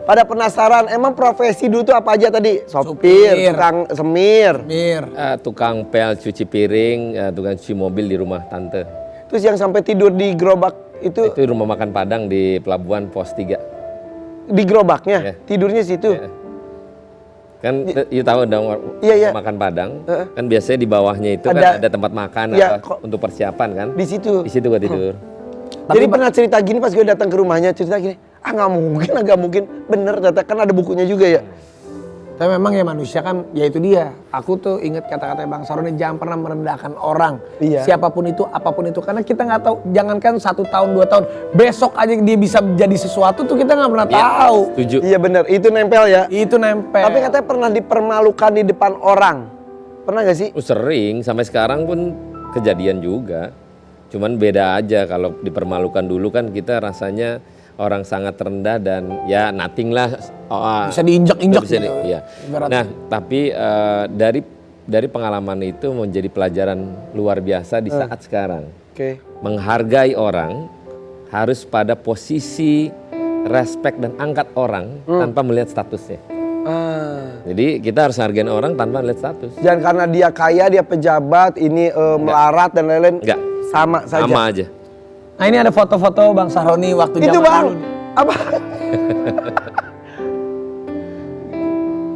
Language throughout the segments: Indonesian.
Pada penasaran, emang profesi dulu tuh apa aja tadi? Sopir, tukang semir, tukang pel cuci piring, tukang cuci mobil di rumah tante. terus yang sampai tidur di gerobak itu Rumah makan Padang di Pelabuhan Pos 3. di gerobaknya, Ya. tidurnya situ. Ya. Kan you tahu dong Iya. makan Padang, kan biasanya di bawahnya itu kan ada tempat makan Iya, untuk persiapan kan. Di situ. Di situ gua tidur. Jadi pernah cerita gini pas gue datang ke rumahnya, cerita gini, nggak mungkin, bener ternyata kan ada bukunya juga ya. Tapi memang ya manusia kan, ya itu dia. Aku tuh inget kata-kata Bang Saroni, jangan pernah merendahkan orang. Iya. Siapapun itu, apapun itu. Karena kita nggak tahu, jangankan 1 tahun, 2 tahun. Besok aja dia bisa jadi sesuatu tuh kita nggak pernah tahu. Setuju. Iya bener, itu nempel ya. Itu nempel. Tapi katanya pernah dipermalukan di depan orang. Pernah gak sih? Sering, sampai sekarang pun kejadian juga. Cuman beda aja, kalau dipermalukan dulu kan kita rasanya orang sangat rendah dan ya nothing lah. Bisa diinjak-injak Bisa gitu. iya. Nah, tapi dari pengalaman itu menjadi pelajaran luar biasa di saat sekarang. Oke. Menghargai orang harus pada posisi respect dan angkat orang tanpa melihat statusnya. Jadi kita harus hargain orang tanpa melihat status. Jangan karena dia kaya, dia pejabat, ini melarat dan lain-lain. Enggak. Sama saja. Sama aja. Nah ini ada foto-foto Bang Saroni waktu Itu zaman Bang, dulu. apa?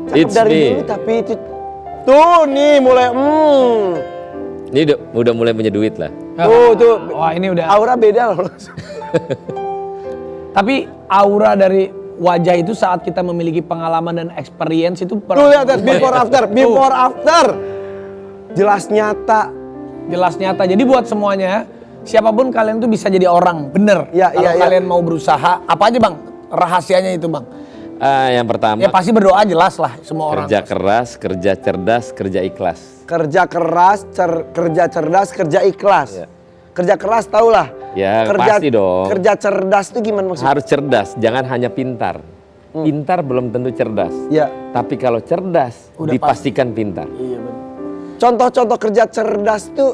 Cakep It's dari me. dulu tapi itu tuh nih mulai Ini udah mulai punya duit lah. tuh Wah ini udah. aura beda loh. Tapi aura dari wajah itu saat kita memiliki pengalaman dan experience itu Tuh lihat before after. Jelas nyata. jelas nyata. Jadi buat semuanya, siapapun kalian tuh bisa jadi orang, bener. Ya, Kalau iya. kalian mau berusaha, apa aja Bang rahasianya itu Bang? Yang pertama Ya pasti berdoa jelas lah semua orang. kerja keras, kerja cerdas, kerja ikhlas. Kerja keras, kerja cerdas, kerja ikhlas. Ya. Kerja keras tau lah. Ya, pasti dong. Kerja cerdas itu gimana maksudnya? Harus cerdas, jangan hanya pintar. Pintar belum tentu cerdas. Ya. Tapi kalau cerdas, Udah dipastikan pintar. Iya bener. Contoh-contoh kerja cerdas tuh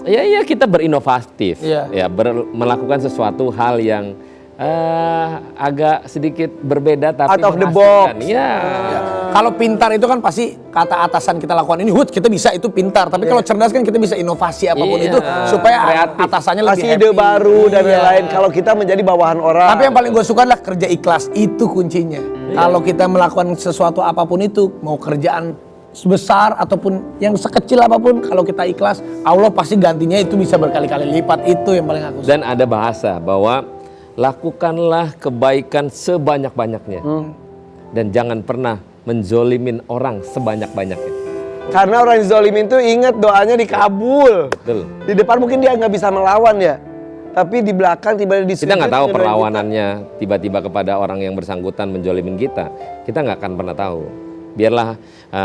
Ya kita berinovatif, Iya. ya melakukan sesuatu hal yang agak sedikit berbeda tapi Out of the menghasilkan. box. Ya. Kalau pintar itu kan pasti kata atasan kita lakukan ini, kita bisa itu pintar. Tapi kalau cerdas kan kita bisa inovasi apapun Iya. itu supaya Kreatif. atasannya lebih kasih happy. ide baru dan Iya. lain-lain. Kalau kita menjadi bawahan orang. Tapi yang paling gue suka adalah kerja ikhlas, itu kuncinya. Kalau kita melakukan sesuatu apapun itu, mau kerjaan sebesar ataupun yang sekecil apapun, kalau kita ikhlas, Allah pasti gantinya itu bisa berkali-kali lipat. Itu yang paling aku suka. Dan ada bahasa bahwa lakukanlah kebaikan sebanyak-banyaknya. Dan jangan pernah menzolimin orang sebanyak-banyaknya. Karena orang yang zolimin tuh inget doanya dikabul. Betul. Di depan mungkin dia nggak bisa melawan ya. Tapi di belakang tiba-tiba disujud. Kita nggak tahu ngedoain perlawanannya tiba-tiba kepada orang yang bersangkutan menjolimin kita. Kita nggak akan pernah tahu. Biarlah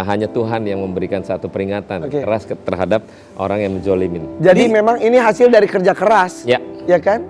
hanya Tuhan yang memberikan satu peringatan keras terhadap orang yang menjolimin. kita. Jadi memang ini hasil dari kerja keras. Ya. Ya kan?